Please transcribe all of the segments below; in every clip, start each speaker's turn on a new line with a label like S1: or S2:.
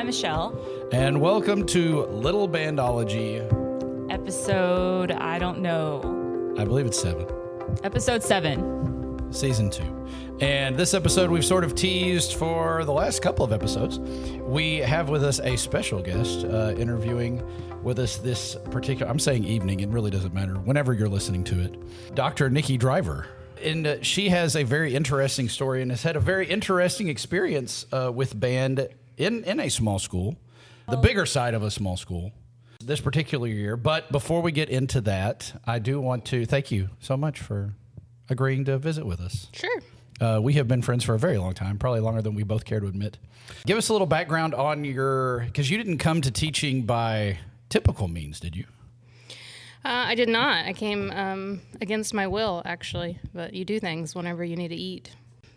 S1: I'm Michelle.
S2: And welcome to Little Bandology.
S1: Episode, I don't know.
S2: I believe it's 7.
S1: Episode 7.
S2: Season 2. And this episode we've sort of teased for the last couple of episodes. We have with us a special guest interviewing with us this particular, I'm saying evening, it really doesn't matter, whenever you're listening to it, Dr. Nikki Driver. And she has a very interesting story and has had a very interesting experience with band in a small school, the bigger side of a small school this particular year. But before we get into that, I do want to thank you so much for agreeing to visit with us.
S3: Sure.
S2: We have been friends for a very long time, probably longer than we both care to admit. Give us a little background on because you didn't come to teaching by typical means, did you?
S3: I did not. I came against my will, actually. But you do things whenever you need to eat.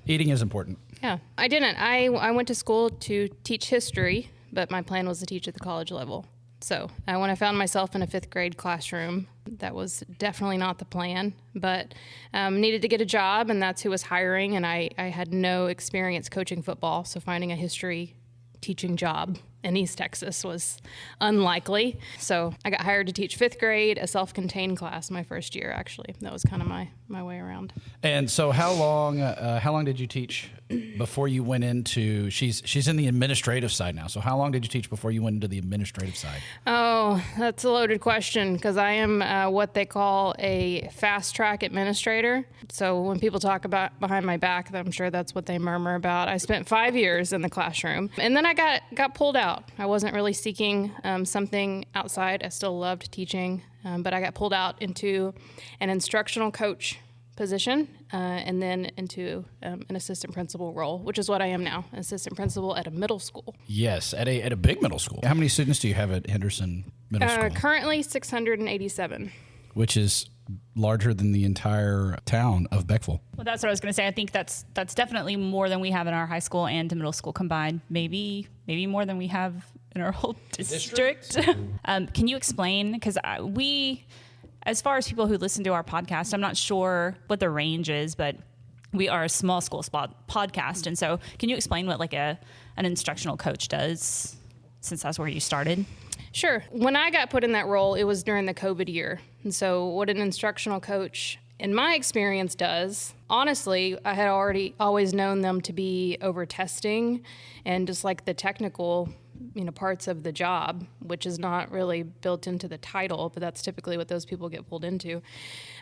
S2: Eating is important.
S3: Yeah. I didn't. I went to school to teach history, but my plan was to teach at the college level. So when I found myself in a 5th grade classroom, that was definitely not the plan, but needed to get a job, and that's who was hiring, and I had no experience coaching football, so finding a history teaching job in East Texas was unlikely. So I got hired to teach 5th grade, a self-contained class my first year, actually. That was kind of my way around.
S2: And so how long did you teach before you went into, she's in the administrative side now, so how long did you teach before you went into the administrative side?
S3: Oh, that's a loaded question, because I am what they call a fast-track administrator. So when people talk about behind my back, I'm sure that's what they murmur about. I spent 5 years in the classroom, and then I got pulled out. I wasn't really seeking something outside. I still loved teaching, but I got pulled out into an instructional coach position and then into an assistant principal role, which is what I am now, an assistant principal at a middle school.
S2: Yes, at a big middle school. How many students do you have at Henderson Middle School?
S3: Currently 687.
S2: Which is larger than the entire town of Beckville.
S1: Well, that's what I was going to say. I think that's definitely more than we have in our high school and middle school combined. Maybe more than we have in our whole district. Can you explain? Because as far as people who listen to our podcast, I'm not sure what the range is, but we are a small school podcast. And so can you explain what an instructional coach does, since that's where you started?
S3: Sure. When I got put in that role, it was during the COVID year. And so what an instructional coach, in my experience, does, honestly, I had always known them to be over testing and just like the technical parts of the job, which is not really built into the title, but that's typically what those people get pulled into.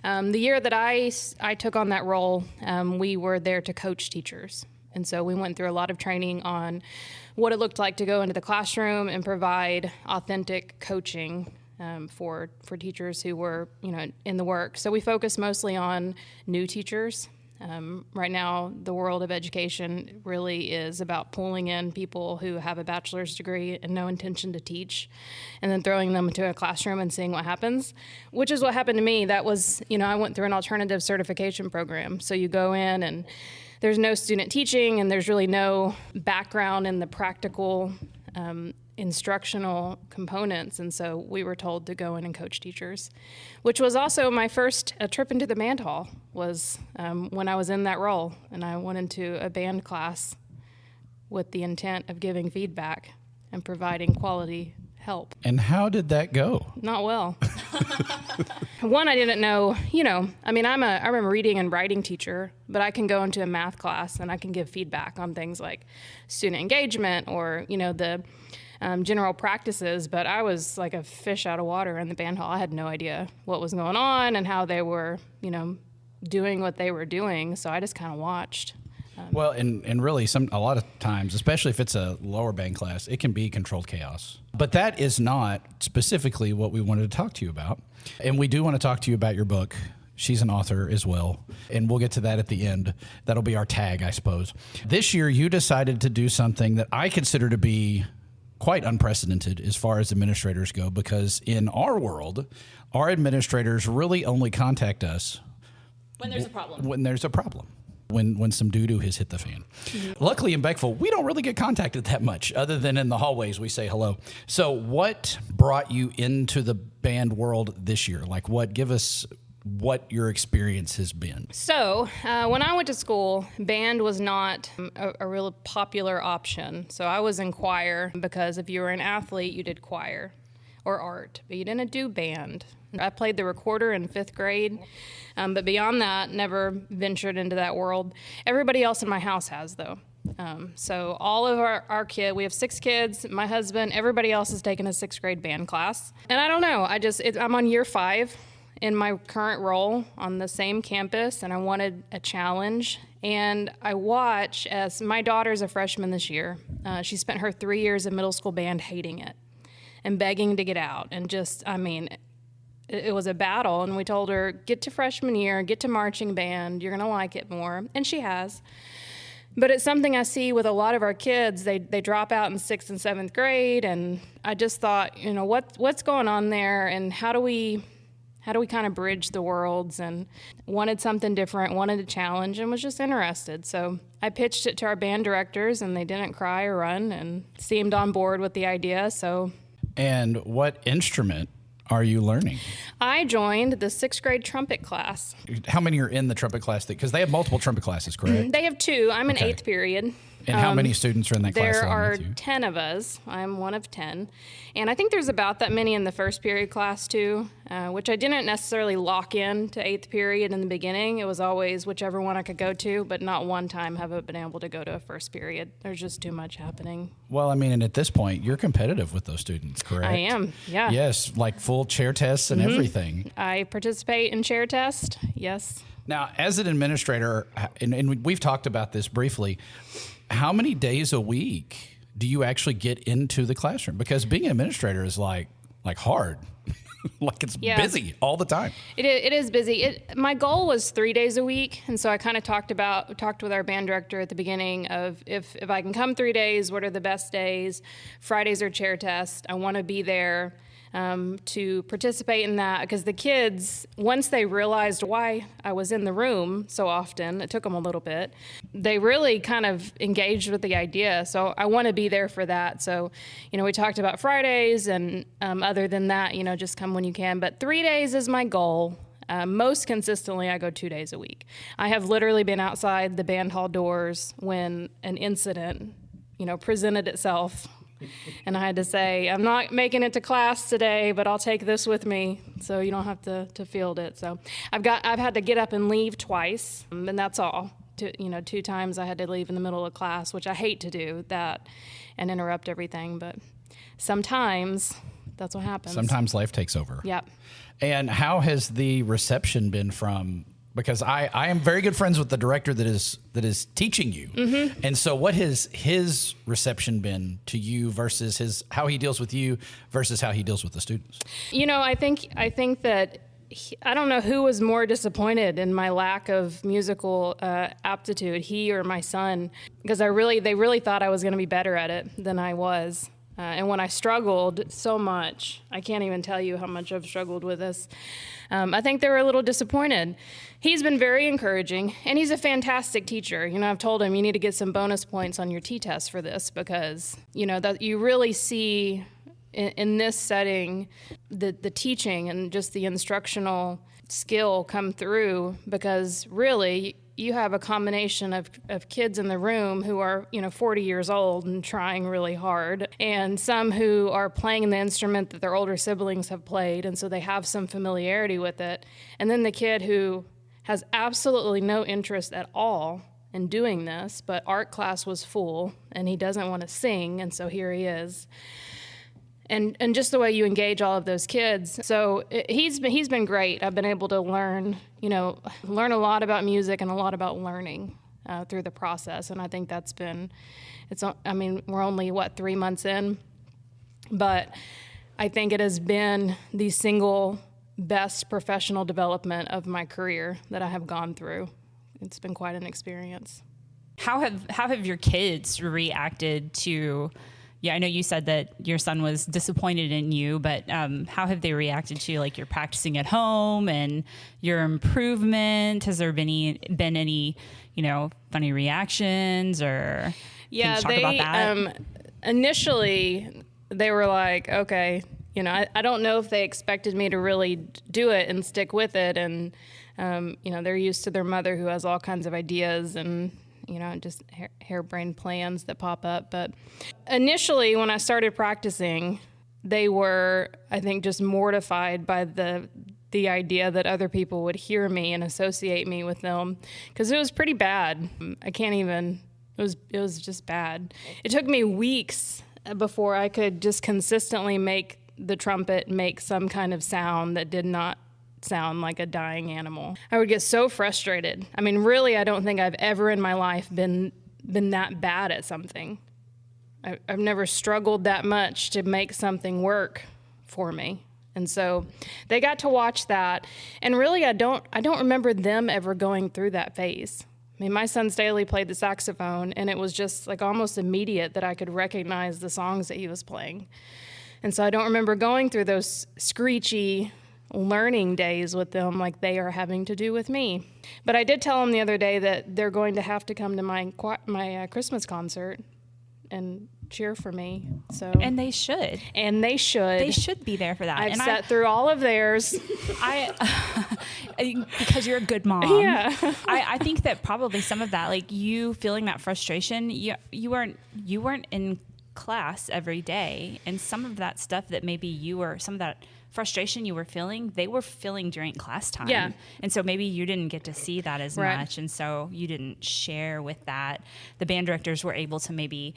S3: The year that I took on that role, we were there to coach teachers. And so we went through a lot of training on what it looked like to go into the classroom and provide authentic coaching for teachers who were, in the work. So we focused mostly on new teachers. Right now, the world of education really is about pulling in people who have a bachelor's degree and no intention to teach, and then throwing them into a classroom and seeing what happens, which is what happened to me. That was, I went through an alternative certification program. So you go in and there's no student teaching, and there's really no background in the practical instructional components. And so we were told to go in and coach teachers, which was also my first trip into the band hall was when I was in that role. And I went into a band class with the intent of giving feedback and providing quality help.
S2: And how did that go?
S3: Not well. One, I didn't know, I'm a reading and writing teacher, but I can go into a math class and I can give feedback on things like student engagement or, the general practices, but I was like a fish out of water in the band hall. I had no idea what was going on and how they were, doing what they were doing. So I just kind of watched.
S2: Well, and really, a lot of times, especially if it's a lower band class, it can be controlled chaos. But that is not specifically what we wanted to talk to you about. And we do want to talk to you about your book. She's an author as well, and we'll get to that at the end. That'll be our tag, I suppose. This year, you decided to do something that I consider to be quite unprecedented as far as administrators go, because in our world, our administrators really only contact us
S1: when there's a problem.
S2: When some doo-doo has hit the fan. Mm-hmm. Luckily in Beckville, we don't really get contacted that much, other than in the hallways we say hello. So what brought you into the band world this year? Give us what your experience has been.
S3: So when I went to school, band was not a real popular option. So I was in choir because if you were an athlete, you did choir or art, but you didn't do band. I played the recorder in 5th grade, but beyond that, never ventured into that world. Everybody else in my house has, though. So all of our kids, we have 6 kids, my husband, everybody else has taken a 6th grade band class. And I don't know, I'm on year 5 in my current role on the same campus, and I wanted a challenge. And I watch as my daughter's a freshman this year. She spent her 3 years of middle school band hating it and begging to get out. And it was a battle. And we told her, get to freshman year, get to marching band. You're going to like it more. And she has. But it's something I see with a lot of our kids. They drop out in 6th and 7th grade. And I just thought, what's going on there? And how do we kind of bridge the worlds? And wanted something different, wanted a challenge, and was just interested. So I pitched it to our band directors, and they didn't cry or run and seemed on board with the idea.
S2: And what instrument are you learning?
S3: I joined the 6th grade trumpet class.
S2: How many are in the trumpet class? Because they have multiple trumpet classes, correct?
S3: They have 2. I'm in 8th period.
S2: And how many students are in that class?
S3: There are 10 of us. I'm one of 10. And I think there's about that many in the 1st period class, too, which I didn't necessarily lock in to 8th period in the beginning. It was always whichever one I could go to, but not one time have I been able to go to a 1st period. There's just too much happening.
S2: Well, and at this point, you're competitive with those students, correct?
S3: I am, yeah.
S2: Yes, like full chair tests and everything.
S3: I participate in chair test, yes.
S2: Now, as an administrator, and we've talked about this briefly, how many days a week do you actually get into the classroom? Because being an administrator is like hard. Like it's busy all the time.
S3: It is busy. My goal was 3 days a week, and so I kind of talked with our band director at the beginning of if I can come 3 days, what are the best days? Fridays are chair test. I want to be there to participate in that, because the kids, once they realized why I was in the room so often, it took them a little bit, they really kind of engaged with the idea. So I want to be there for that. So, we talked about Fridays, and other than that, just come when you can. But 3 days is my goal. Most consistently, I go 2 days a week. I have literally been outside the band hall doors when an incident, presented itself. And I had to say, I'm not making it to class today, but I'll take this with me so you don't have to field it. So I've had to get up and leave twice, and that's all. 2 times I had to leave in the middle of class, which I hate to do that and interrupt everything, but sometimes that's what happens.
S2: Sometimes life takes over.
S3: Yep.
S2: And how has the reception been from? Because I am very good friends with the director that is teaching you. Mm-hmm. And so what has his reception been to you versus how he deals with you versus how he deals with the students? I think that I don't know who was more disappointed in my lack of musical aptitude, he or my son, because they really thought I was going to be better at it than I was. And when I struggled so much, I can't even tell you how much I've struggled with this. I think they were a little disappointed. He's been very encouraging, and he's a fantastic teacher. I've told him you need to get some bonus points on your T-test for this, because, that you really see in this setting the teaching and just the instructional skill come through, because really you have a combination of kids in the room who are, 40 years old and trying really hard, and some who are playing the instrument that their older siblings have played, and so they have some familiarity with it. And then the kid who has absolutely no interest at all in doing this, but art class was full, and he doesn't want to sing, and so here he is. And just the way you engage all of those kids. So he's been great. I've been able to learn a lot about music and a lot about learning through the process. And I think we're only, 3 months in? But I think it has been the single best professional development of my career that I have gone through. It's been quite an experience.
S1: How have your kids reacted to... Yeah, I know you said that your son was disappointed in you, but how have they reacted to your practicing at home and your improvement? Has there been any funny reactions, or can you talk about that?
S3: Initially they were like, okay, I don't know if they expected me to really do it and stick with it. And, they're used to their mother who has all kinds of ideas and, just harebrained plans that pop up. But initially, when I started practicing, they were, I think, just mortified by the idea that other people would hear me and associate me with them, because it was pretty bad. It was just bad. It took me weeks before I could just consistently make the trumpet make some kind of sound that did not sound like a dying animal. I would get so frustrated. I mean, really, I don't think I've ever in my life been that bad at something. I've never struggled that much to make something work for me. And so they got to watch that. And really, I don't remember them ever going through that phase. I mean, my son Staley played the saxophone, and it was just like almost immediate that I could recognize the songs that he was playing. And so I don't remember going through those screechy learning days with them like they are having to do with me. But I did tell them the other day that they're going to have to come to my Christmas concert and cheer for me. So
S1: And they should.
S3: They should
S1: be there for that.
S3: I've sat through all of theirs.
S1: Because you're a good mom.
S3: Yeah.
S1: I think that probably some of that, like you feeling that frustration, you weren't in class every day, and some of that stuff that maybe some of that frustration you were feeling, they were feeling during class time.
S3: Yeah.
S1: And so maybe you didn't get to see that as much, and so you didn't share with that. The band directors were able to maybe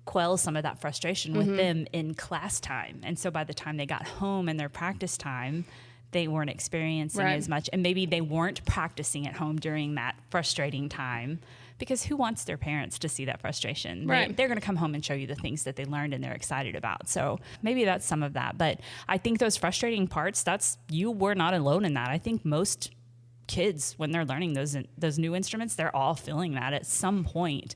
S1: quell some of that frustration with them in class time. And so by the time they got home in their practice time, they weren't experiencing as much. And maybe they weren't practicing at home during that frustrating time, because who wants their parents to see that frustration?
S3: Right.
S1: They're going to come home and show you the things that they learned and they're excited about. So maybe that's some of that. But I think those frustrating parts, you were not alone in that. I think most kids, when they're learning those new instruments, they're all feeling that at some point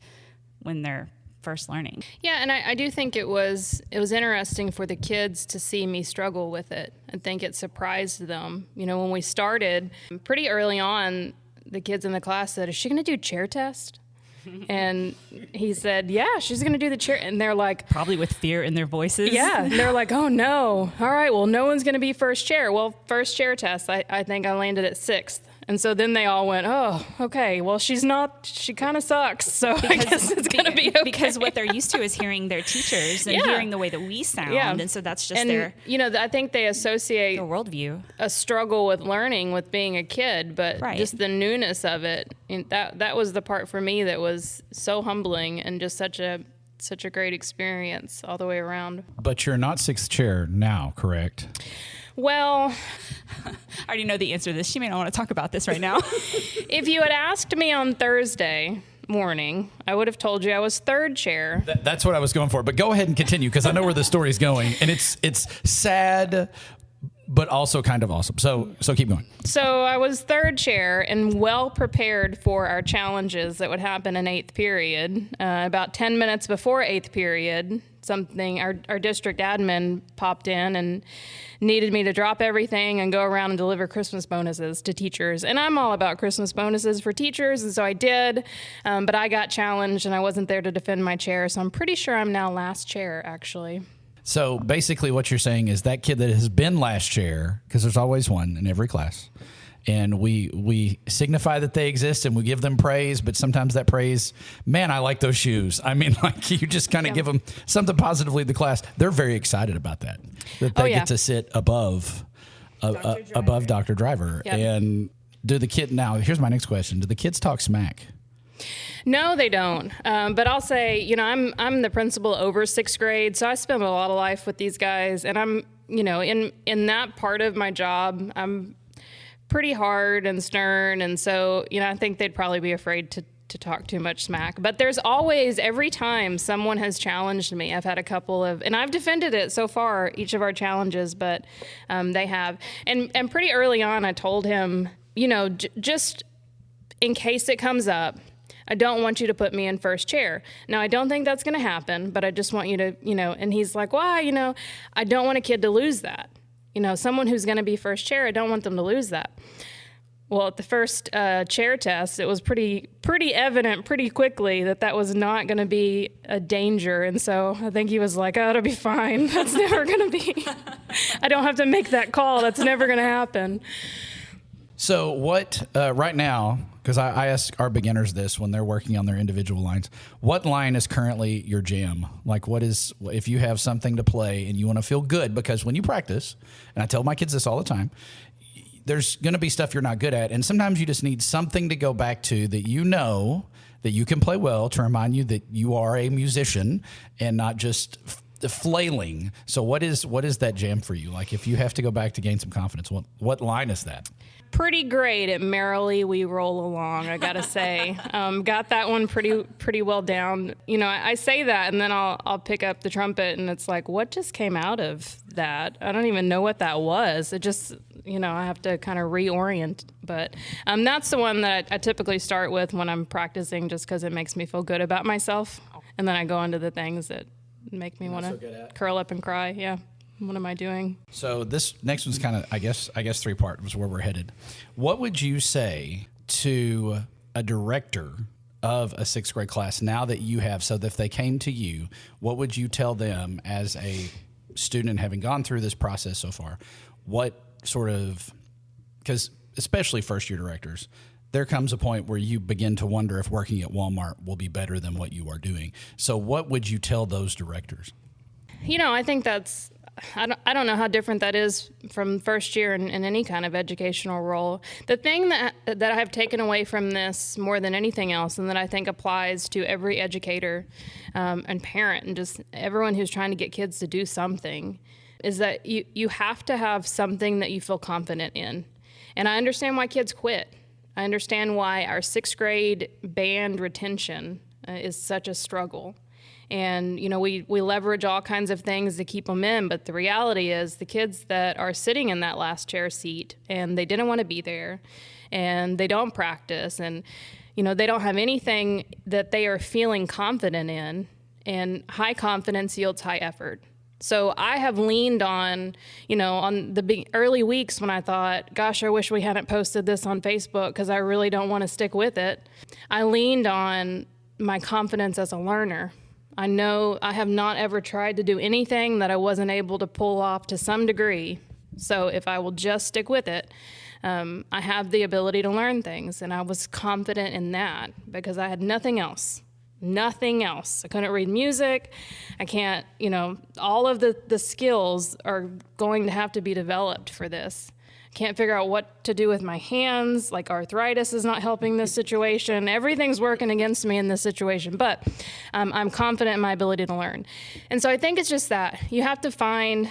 S1: when they're first learning.
S3: Yeah, and I do think it was interesting for the kids to see me struggle with it. I think it surprised them. When we started, pretty early on, the kids in the class said, "Is she going to do chair test?" And he said, "Yeah, she's going to do the chair." And they're like,
S1: probably with fear in their voices.
S3: Yeah, and they're like, "Oh no, all right, well, no one's going to be first chair." Well, first chair test, I think I landed at 6th. And so then they all went, "Oh, okay, well, she kind of sucks, so I guess it's going to be okay."
S1: Because what they're used to is hearing their teachers and hearing the way that we sound.
S3: Yeah.
S1: And so that's just their
S3: I think they associate
S1: their worldview.
S3: A struggle with learning with being a kid, but just the newness of it. And that was the part for me that was so humbling and just such a great experience all the way around.
S2: But you're not 6th chair now, correct?
S3: Well,
S1: I already know the answer to this. She may not want to talk about this right now.
S3: If you had asked me on Thursday morning, I would have told you I was 3rd chair.
S2: That's what I was going for. But go ahead and continue, because I know where the story's going, and it's sad, but also kind of awesome. So keep going. So
S3: I was 3rd chair and well prepared for our challenges that would happen in 8th period. About 10 minutes before 8th period, our district admin popped in and needed me to drop everything and go around and deliver Christmas bonuses to teachers. And I'm all about Christmas bonuses for teachers, and so I did. But I got challenged, and I wasn't there to defend my chair, so I'm pretty sure I'm now last chair, actually.
S2: So basically what you're saying is that kid that has been last chair, because there's always one in every class, and we signify that they exist and we give them praise, but sometimes that praise, man, I like those shoes. I mean, like, you just kind of give them something positively to the class. They're very excited about that they get to sit above Dr. Driver.
S3: Yep.
S2: And here's my next question. Do the kids talk smack?
S3: No, they don't. But I'll say, I'm the principal over 6th grade, so I spend a lot of life with these guys, and I'm, in that part of my job, I'm pretty hard and stern, and so, I think they'd probably be afraid to talk too much smack. But there's always, every time someone has challenged me, I've had a couple of, and I've defended it so far, each of our challenges, but they have. And pretty early on, I told him, just in case it comes up, I don't want you to put me in 1st chair. Now, I don't think that's going to happen, but I just want you to, and he's like, why? I don't want a kid to lose that. Someone who's going to be 1st chair, I don't want them to lose that. Well, at the first chair test, it was pretty evident pretty quickly that was not going to be a danger. And so I think he was like, oh, it'll be fine. That's never going to be. I don't have to make that call. That's never going to happen.
S2: So what, right now, because I ask our beginners this when they're working on their individual lines, what line is currently your jam? Like if you have something to play and you want to feel good, because when you practice, and I tell my kids this all the time, there's going to be stuff you're not good at. And sometimes you just need something to go back to that you know that you can play well to remind you that you are a musician and not just flailing. So what is that jam for you? Like if you have to go back to gain some confidence, what line is that?
S3: Pretty great at Merrily We Roll Along, I gotta say. Got that one pretty well down. You know, I say that and then I'll pick up the trumpet and it's like, what just came out of that? I don't even know what that was. It just, you know, I have to kind of reorient. But that's the one that I typically start with when I'm practicing just because it makes me feel good about myself. And then I go into the things that make me want to curl up and cry. Yeah. What am I doing?
S2: So this next one's kind of, I guess 3-part was where we're headed. What would you say to a director of a 6th grade class now that you have, so that if they came to you, what would you tell them as a student having gone through this process so far? What sort of, because especially first-year directors, there comes a point where you begin to wonder if working at Walmart will be better than what you are doing. So what would you tell those directors?
S3: You know, I think I don't know how different that is from first year in any kind of educational role. The thing that I have taken away from this more than anything else, and that I think applies to every educator and parent and just everyone who's trying to get kids to do something, is that you have to have something that you feel confident in. And I understand why kids quit. I understand why our 6th grade band retention is such a struggle. And, you know, we leverage all kinds of things to keep them in. But the reality is the kids that are sitting in that last chair seat and they didn't want to be there and they don't practice and, you know, they don't have anything that they are feeling confident in. And high confidence yields high effort. So I have leaned on, you know, on the early weeks when I thought, gosh, I wish we hadn't posted this on Facebook because I really don't want to stick with it. I leaned on my confidence as a learner. I know I have not ever tried to do anything that I wasn't able to pull off to some degree. So if I will just stick with it, I have the ability to learn things. And I was confident in that because I had nothing else. Nothing else. I couldn't read music. I can't, you know, all of the skills are going to have to be developed for this. Can't figure out what to do with my hands. Like arthritis is not helping this situation. Everything's working against me in this situation, but I'm confident in my ability to learn. And so I think it's just that you have to find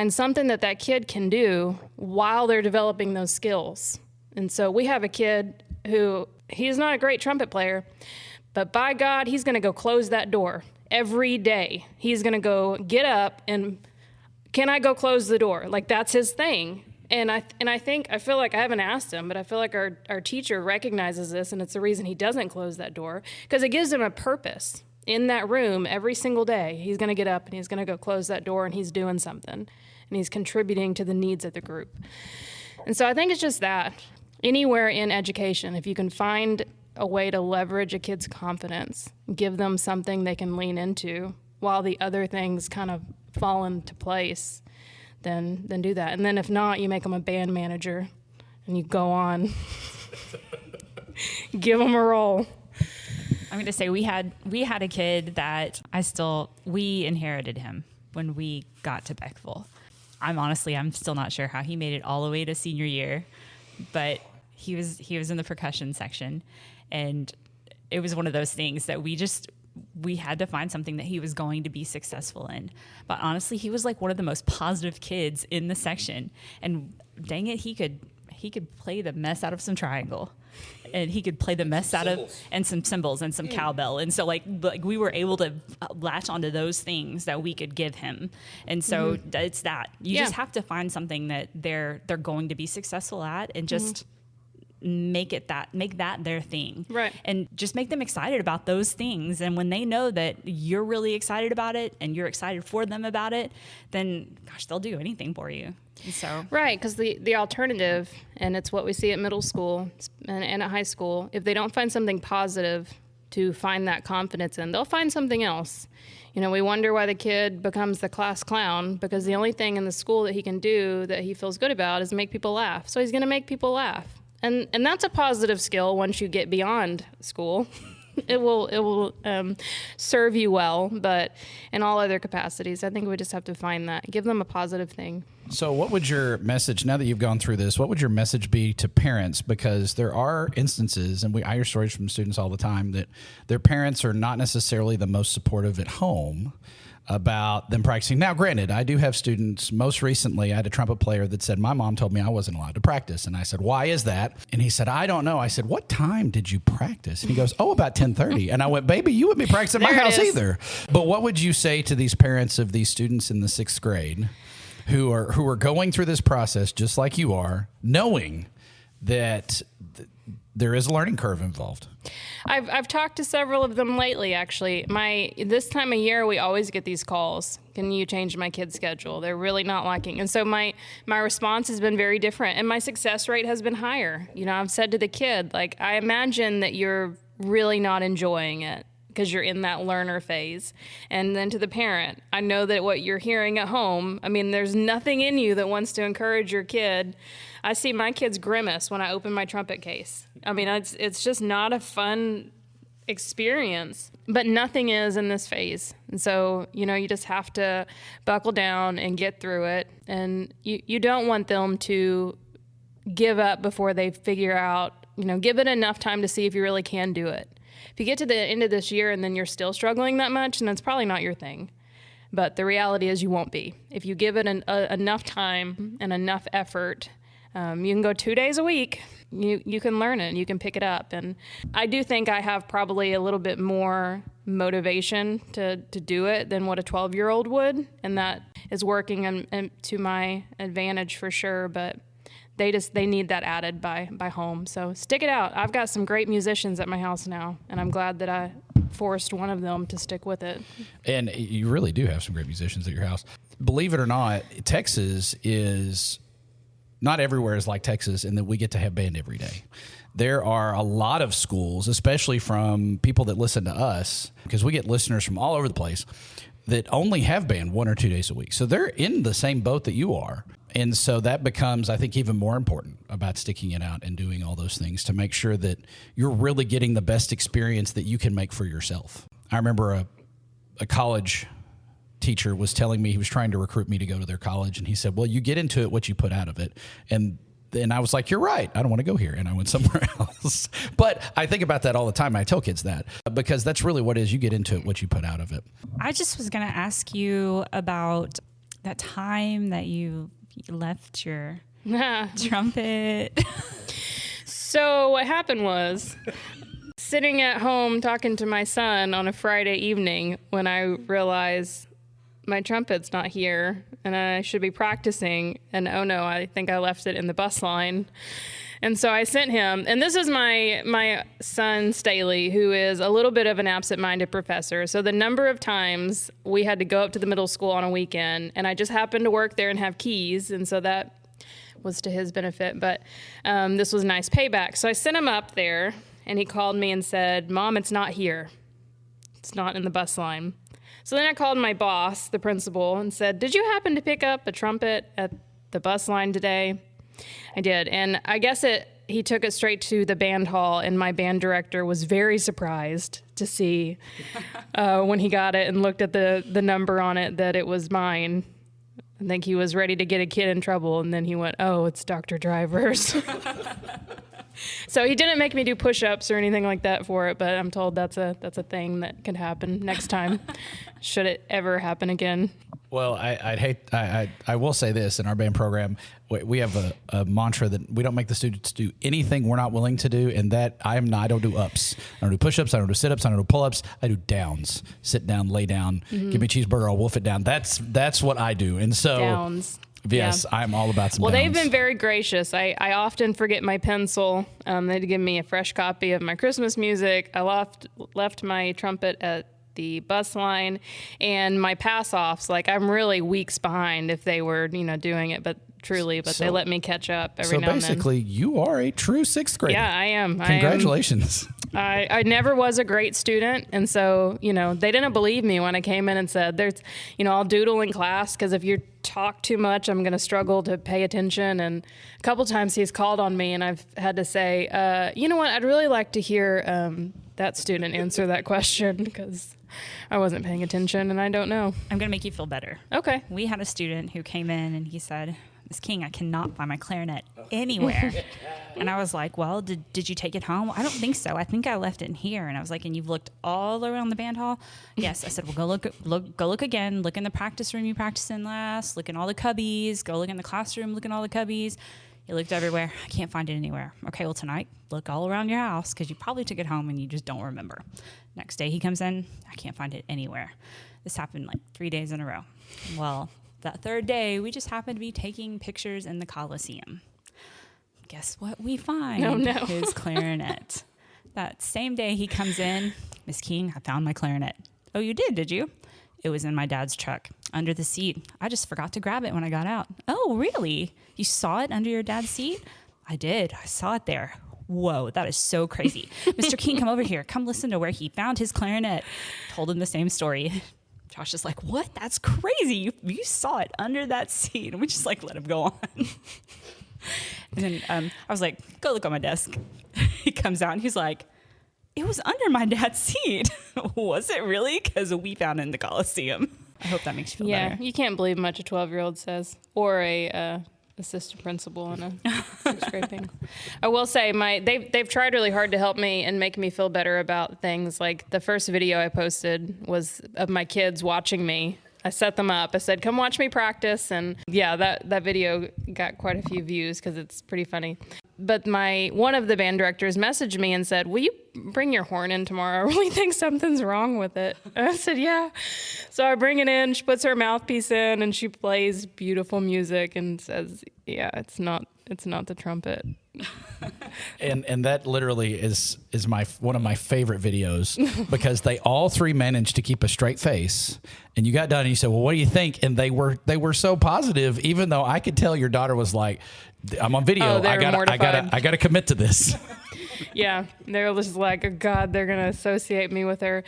S3: something that kid can do while they're developing those skills. And so we have a kid who, he's not a great trumpet player, but by God, he's going to go close that door every day. He's going to go get up and, can I go close the door? Like that's his thing. And I feel like I haven't asked him, but I feel like our teacher recognizes this, and it's the reason he doesn't close that door, because it gives him a purpose in that room every single day. He's going to get up and he's going to go close that door, and he's doing something, and he's contributing to the needs of the group. And so I think it's just that. Anywhere in education, if you can find a way to leverage a kid's confidence, give them something they can lean into while the other things kind of fall into place, then do that. And then if not, you make them a band manager and you go on. Give them a role.
S1: I'm going to say we had a kid that we inherited him when we got to Beckville. I'm still not sure how he made it all the way to senior year, but he was in the percussion section, and it was one of those things that we had to find something that he was going to be successful in. But honestly, he was like one of the most positive kids in the section. And dang it, he could play the mess out of some triangle. And he could play the mess out of and some cymbals and some cowbell. And so like we were able to latch onto those things that we could give him. And so it's that. You just have to find something that they're going to be successful at, and just make that their thing.
S3: Right.
S1: And just make them excited about those things. And when they know that you're really excited about it and you're excited for them about it, then gosh, they'll do anything for you. So
S3: right, because the alternative, and it's what we see at middle school and at high school, if they don't find something positive to find that confidence in, they'll find something else. You know, we wonder why the kid becomes the class clown, because the only thing in the school that he can do that he feels good about is make people laugh. So he's going to make people laugh. And that's a positive skill once you get beyond school. It will serve you well, but in all other capacities, I think we just have to find that, give them a positive thing.
S2: So what would your message, now that you've gone through this, what would your message be to parents? Because there are instances, and I hear stories from students all the time, that their parents are not necessarily the most supportive at home about them practicing. Now, granted, I do have students. Most recently, I had a trumpet player that said, my mom told me I wasn't allowed to practice. And I said, why is that? And he said, I don't know. I said, what time did you practice? And he goes, about 10:30. And I went, baby, you wouldn't be practicing at my house either. But what would you say to these parents of these students in the 6th grade who are going through this process just like you are, knowing that there is a learning curve involved?
S3: I've talked to several of them lately, actually. This time of year, we always get these calls. Can you change my kid's schedule? They're really not liking. And so my response has been very different, and my success rate has been higher. You know, I've said to the kid, like, I imagine that you're really not enjoying it because you're in that learner phase. And then to the parent, I know that what you're hearing at home, I mean, there's nothing in you that wants to encourage your kid. I see my kids grimace when I open my trumpet case. I mean, it's just not a fun experience, but nothing is in this phase. And so, you know, you just have to buckle down and get through it. And you don't want them to give up before they figure out, you know, give it enough time to see if you really can do it. If you get to the end of this year and then you're still struggling that much, then it's probably not your thing. But the reality is you won't be. If you give it enough time and enough effort, you can go 2 days a week. You can learn it. You can pick it up. And I do think I have probably a little bit more motivation to do it than what a 12-year-old would. And that is working to my advantage for sure. But they need that added by home. So stick it out. I've got some great musicians at my house now, and I'm glad that I forced one of them to stick with it. And
S2: you really do have some great musicians at your house. Believe it or not, Texas is not everywhere is like Texas in that we get to have band every day. There are a lot of schools, especially from people that listen to us, because we get listeners from all over the place, that only have band 1 or 2 days a week. So they're in the same boat that you are. And so that becomes, I think, even more important about sticking it out and doing all those things to make sure that you're really getting the best experience that you can make for yourself. I remember a college teacher was telling me, he was trying to recruit me to go to their college, and he said, well, you get into it what you put out of it. And I was like, you're right, I don't want to go here. And I went somewhere else. But I think about that all the time. I tell kids that because that's really what it is. You get into it what you put out of it.
S1: I just was going to ask you about that time that you left your trumpet.
S3: So what happened was, sitting at home talking to my son on a Friday evening when I realized my trumpet's not here and I should be practicing, and oh no, I think I left it in the bus line. And so I sent him, and this is my son Staley, who is a little bit of an absent-minded professor. So the number of times we had to go up to the middle school on a weekend, and I just happened to work there and have keys, and so that was to his benefit. But this was nice payback. So I sent him up there, and he called me and said, Mom, it's not here. It's not in the bus line. So then I called my boss, the principal, and said, did you happen to pick up a trumpet at the bus line today? I did. And I guess he took it straight to the band hall, and my band director was very surprised to see when he got it and looked at the number on it that it was mine. I think he was ready to get a kid in trouble, and then he went, oh, it's Dr. Driver's. So he didn't make me do push-ups or anything like that for it, but I'm told that's a thing that can happen next time, should it ever happen again.
S2: Well, I will say this, in our band program, we have a mantra that we don't make the students do anything we're not willing to do, and that I don't do ups. I don't do push-ups, I don't do sit-ups, I don't do pull-ups, I do downs. Sit down, lay down, give me a cheeseburger, I'll wolf it down. That's what I do. And so
S3: downs.
S2: Yes,
S3: Yeah.
S2: I'm all about some
S3: Well, they've
S2: downs.
S3: been very gracious. I often forget my pencil. They'd give me a fresh copy of my Christmas music. I left my trumpet at the bus line, and my pass-offs. Like, I'm really weeks behind if they were, doing it, but they let me catch up every now and then.
S2: So basically, you are a true sixth grader.
S3: Yeah, I am.
S2: Congratulations.
S3: I never was a great student, and so, they didn't believe me when I came in and said, I'll doodle in class, because if you talk too much, I'm going to struggle to pay attention. And a couple times he's called on me, and I've had to say, you know what, I'd really like to hear that student answer that question, because I wasn't paying attention, and I don't know.
S1: I'm going to make you feel better.
S3: Okay.
S1: We had a student who came in and he said, Miss King, I cannot find my clarinet anywhere. And I was like, well, did you take it home? I don't think so. I think I left it in here. And I was like, and you've looked all around the band hall? Yes. I said, well, go look again. Look in the practice room you practiced in last. Look in all the cubbies. Go look in the classroom. Look in all the cubbies. You looked everywhere. I can't find it anywhere. Okay, well, tonight, look all around your house, because you probably took it home and you just don't remember. Next day he comes in, I can't find it anywhere. This happened like 3 days in a row. Well, that third day, we just happened to be taking pictures in the Coliseum. Guess what we find?
S3: Oh, no.
S1: His clarinet. That same day he comes in, Miss King, I found my clarinet. Oh, you did you? It was in my dad's truck, under the seat. I just forgot to grab it when I got out. Oh, really? You saw it under your dad's seat? I did. I saw it there. Whoa, that is so crazy. Mr. King, come over here. Come listen to where he found his clarinet. Told him the same story. Josh is like, what? That's crazy. You saw it under that seat. And we just let him go on. And then I was like, go look on my desk. He comes out and he's like, it was under my dad's seat. Was it really? Because we found it in the Coliseum. I hope that makes you feel better.
S3: Yeah, you can't believe much a 12-year-old says, or a assistant principal in a scraping. I will say they've tried really hard to help me and make me feel better about things. Like the first video I posted was of my kids watching me. I set them up. I said, come watch me practice. And yeah, that video got quite a few views because it's pretty funny. But one of the band directors messaged me and said, will you bring your horn in tomorrow? I really think something's wrong with it. And I said, yeah. So I bring it in, she puts her mouthpiece in, and she plays beautiful music and says, yeah, it's not the trumpet.
S2: And that literally is one of my favorite videos because they all three managed to keep a straight face. And you got done and you said, well, what do you think? And they were so positive, even though I could tell your daughter was like, I'm on video. I gotta commit to this.
S3: Yeah, they're just like, oh God, they're gonna associate me with her.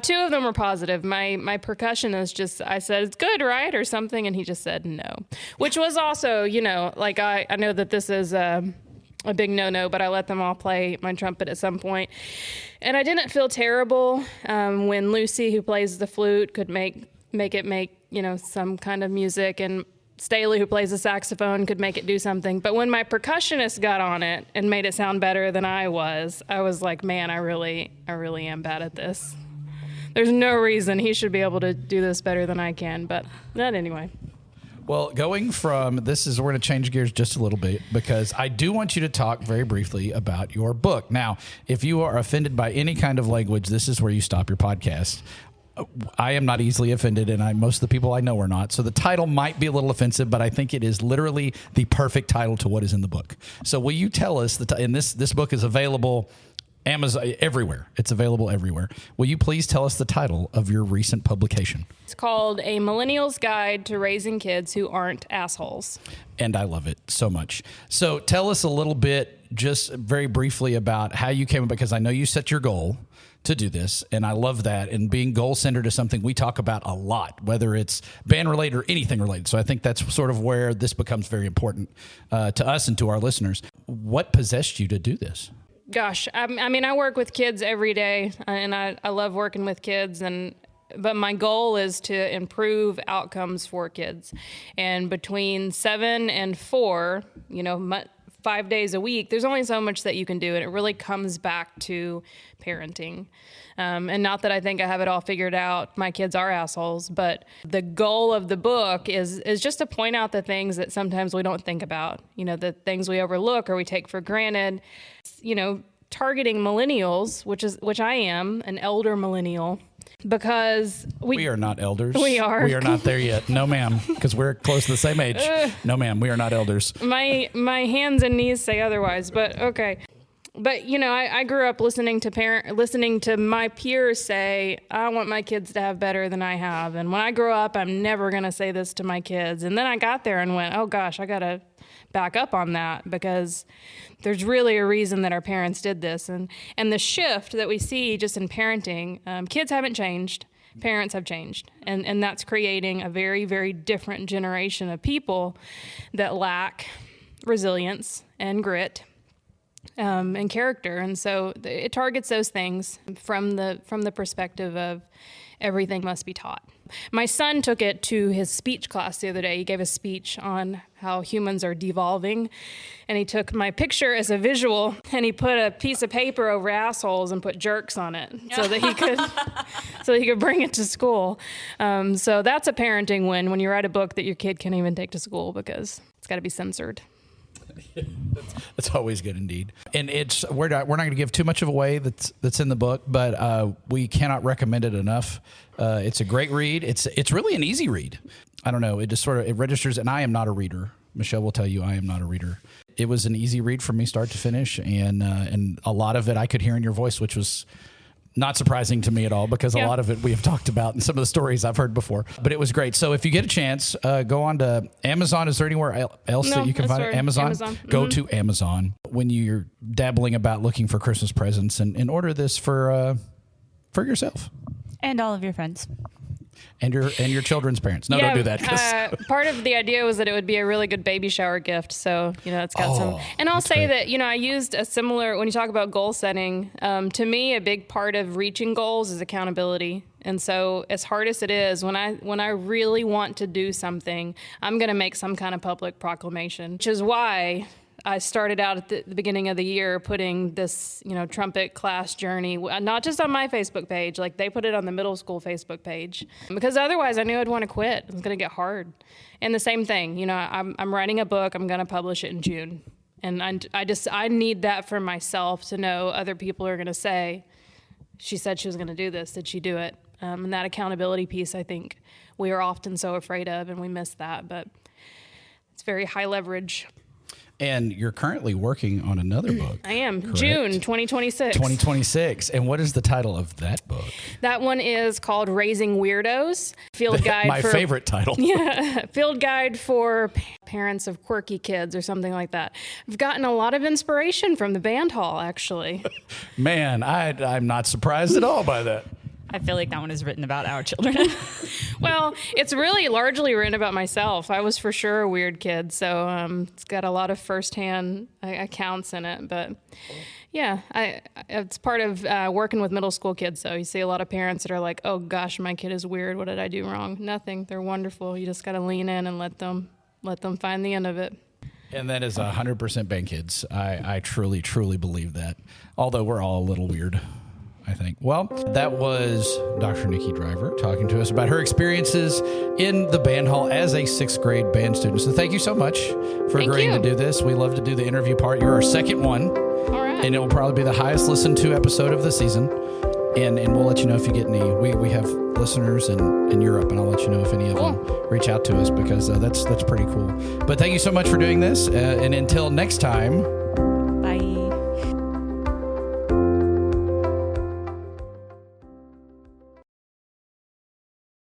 S3: Two of them were positive. My percussionist I said, it's good, right? Or something, and he just said no. Which was also, I know that this is a big no-no, but I let them all play my trumpet at some point. And I didn't feel terrible when Lucy, who plays the flute, could make some kind of music, and Staley, who plays the saxophone, could make it do something. But when my percussionist got on it and made it sound better than I was like, man, I really am bad at this. There's no reason he should be able to do this better than I can, but not anyway.
S2: Well, going from this is, we're going to change gears just a little bit because I do want you to talk very briefly about your book. Now, if you are offended by any kind of language, this is where you stop your podcast. I am not easily offended, and most of the people I know are not. So the title might be a little offensive, but I think it is literally the perfect title to what is in the book. So will you tell us, and this book is available Amazon everywhere. It's available everywhere. Will you please tell us the title of your recent publication?
S3: It's called A Millennial's Guide to Raising Kids Who Aren't Assholes.
S2: And I love it so much. So tell us a little bit, just very briefly, about how you came about, because I know you set your goal to do this, and I love that. And being goal-centered is something we talk about a lot, whether it's band-related or anything related. So I think that's sort of where this becomes very important to us and to our listeners. What possessed you to do this?
S3: Gosh, I work with kids every day, and I love working with kids, but my goal is to improve outcomes for kids. And between 7 and 4, 5 days a week, there's only so much that you can do, and it really comes back to parenting. And not that I think I have it all figured out. My kids are assholes, but the goal of the book is just to point out the things that sometimes we don't think about, the things we overlook or we take for granted. Targeting millennials, which I am, an elder millennial, because
S2: we are not elders.
S3: We are.
S2: We are not there yet. No, ma'am, because we're close to the same age. No, ma'am, we are not elders.
S3: My hands and knees say otherwise, but okay. But, you know, I grew up listening to my peers say, I want my kids to have better than I have. And when I grow up, I'm never going to say this to my kids. And then I got there and went, oh, gosh, I got to back up on that, because there's really a reason that our parents did this. And the shift that we see just in parenting, kids haven't changed. Parents have changed. And that's creating a very, very different generation of people that lack resilience and grit. And character, and so it targets those things from the perspective of everything must be taught. My son took it to his speech class the other day. He gave a speech on how humans are devolving, and he took my picture as a visual, and he put a piece of paper over assholes and put jerks on it so that he could bring it to school. So that's a parenting win when you write a book that your kid can't even take to school because it's got to be censored.
S2: That's always good indeed. And we're not going to give too much of away that's in the book, but we cannot recommend it enough. It's a great read. It's really an easy read. I don't know. It just sort of, it registers, and I am not a reader. Michelle will tell you I am not a reader. It was an easy read for me start to finish, and a lot of it I could hear in your voice, which was not surprising to me at all, because a lot of it we have talked about in some of the stories I've heard before. But it was great. So if you get a chance, go on to Amazon. Is there anywhere else that you can find it? Amazon? Mm-hmm. Go to Amazon when you're dabbling about looking for Christmas presents, and order this for yourself.
S1: And all of your friends.
S2: And your children's parents. No, don't do that.
S3: Part of the idea was that it would be a really good baby shower gift. So, you know, it's got some. And I'll say that, you know, I used a similar, when you talk about goal setting, to me, a big part of reaching goals is accountability. And so as hard as it is, when I really want to do something, I'm going to make some kind of public proclamation, which is why I started out at the beginning of the year putting this, you know, trumpet class journey, not just on my Facebook page, like they put it on the middle school Facebook page, because otherwise I knew I'd want to quit. It was going to get hard. And the same thing, you know, I'm writing a book. I'm going to publish it in June. And I need that for myself to know other people are going to say, she said she was going to do this. Did she do it? And that accountability piece, I think we are often so afraid of, and we miss that, but it's very high leverage.
S2: And you're currently working on another book.
S3: I am.
S2: Correct?
S3: June 2026.
S2: 2026. And what is the title of that book?
S3: That one is called Raising Weirdos. Field guide.
S2: My favorite title.
S3: Yeah. Field guide for parents of quirky kids or something like that. I've gotten a lot of inspiration from the band hall, actually.
S2: Man, I'm not surprised at all by that.
S1: I feel like that one is written about our children.
S3: Well, it's really largely written about myself. I was for sure a weird kid, so it's got a lot of firsthand accounts in it. But yeah, it's part of working with middle school kids. So you see a lot of parents that are like, "Oh gosh, my kid is weird. What did I do wrong?" Nothing. They're wonderful. You just got to lean in and let them find the end of it.
S2: And that is 100% band kids. I truly, truly believe that. Although we're all a little weird, I think. Well, that was Dr. Nikki Driver talking to us about her experiences in the band hall as a 6th grade band student. So thank you so much for agreeing to do this. We love to do the interview part. You're our second one.
S3: All right.
S2: And it will probably be the highest listened to episode of the season. And we'll let you know if you get any. We have listeners in Europe, and I'll let you know if any of them reach out to us, because that's pretty cool. But thank you so much for doing this. And until next time,